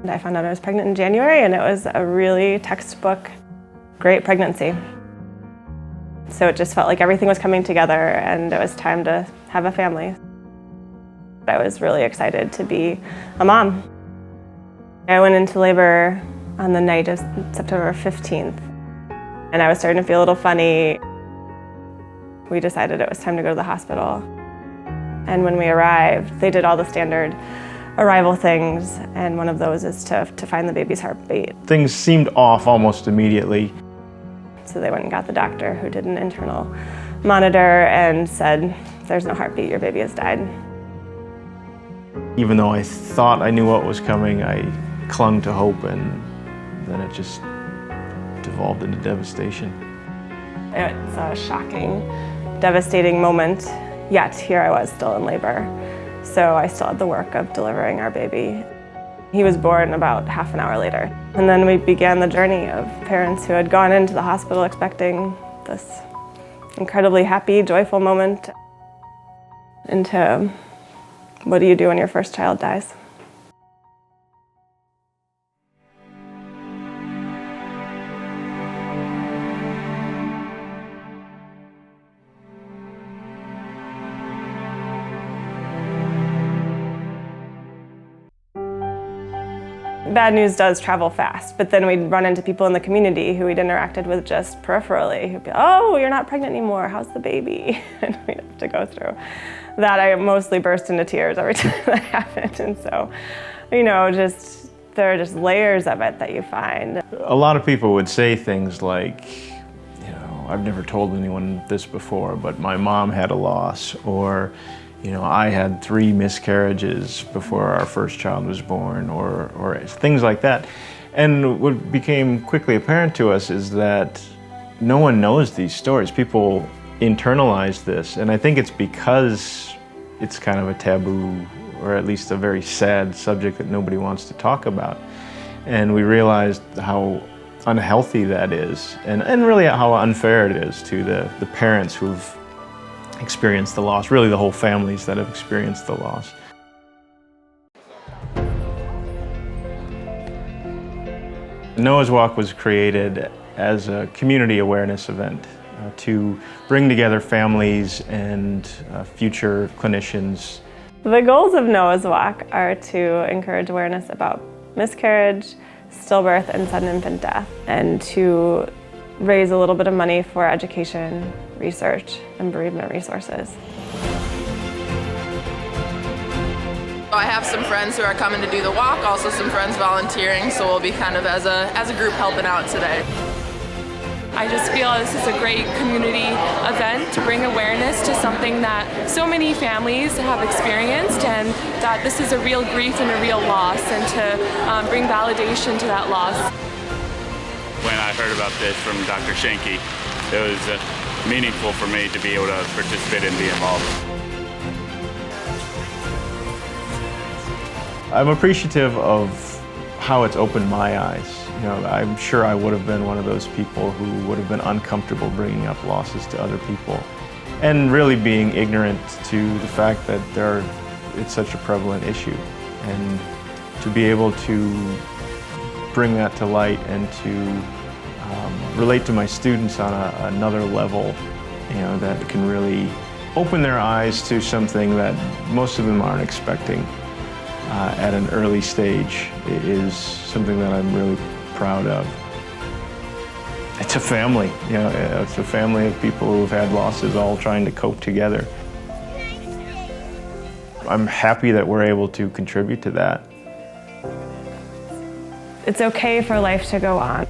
I found out I was pregnant in January, and it was a really textbook, great pregnancy. So it just felt like everything was coming together and it was time to have a family. I was really excited to be a mom. I went into labor on the night of September 15th, and I was starting to feel a little funny. We decided it was time to go to the hospital. And when we arrived, they did all the standard arrival things, and one of those is to find the baby's heartbeat. Things seemed off almost immediately. So they went and got the doctor who did an internal monitor and said, "There's no heartbeat, your baby has died." Even though I thought I knew what was coming, I clung to hope, and then it just devolved into devastation. It's a shocking, devastating moment, yet here I was still in labor. So I still had the work of delivering our baby. He was born about half an hour later. And then we began the journey of parents who had gone into the hospital expecting this incredibly happy, joyful moment into what do you do when your first child dies? Bad news does travel fast, but then we'd run into people in the community who we'd interacted with just peripherally, who'd be, "Oh, you're not pregnant anymore, how's the baby?" And we'd have to go through that. I mostly burst into tears every time that happened. And so, there are just layers of it that you find. A lot of people would say things like, "I've never told anyone this before, but my mom had a loss," or, "I had 3 miscarriages before our first child was born," or things like that. And what became quickly apparent to us is that no one knows these stories. People internalize this, and I think it's because it's kind of a taboo, or at least a very sad subject that nobody wants to talk about. And we realized how unhealthy that is, and really how unfair it is to the parents who've experienced the loss, really the whole families that have experienced the loss. Noah's Walk was created as a community awareness event to bring together families and future clinicians. The goals of Noah's Walk are to encourage awareness about miscarriage, stillbirth, and sudden infant death, and to raise a little bit of money for education, research, and bereavement resources. I have some friends who are coming to do the walk, also some friends volunteering, so we'll be kind of as a group helping out today. I just feel this is a great community event to bring awareness to something that so many families have experienced, and that this is a real grief and a real loss, and to bring validation to that loss. When I heard about this from Dr. Schuenke, it was meaningful for me to be able to participate and be involved. I'm appreciative of how it's opened my eyes. I'm sure I would have been one of those people who would have been uncomfortable bringing up losses to other people, and really being ignorant to the fact that it's such a prevalent issue. And to be able to bring that to light and to relate to my students on another level, that can really open their eyes to something that most of them aren't expecting at an early stage, is something that I'm really proud of. It's a family, it's a family of people who've had losses all trying to cope together. I'm happy that we're able to contribute to that. It's okay for life to go on.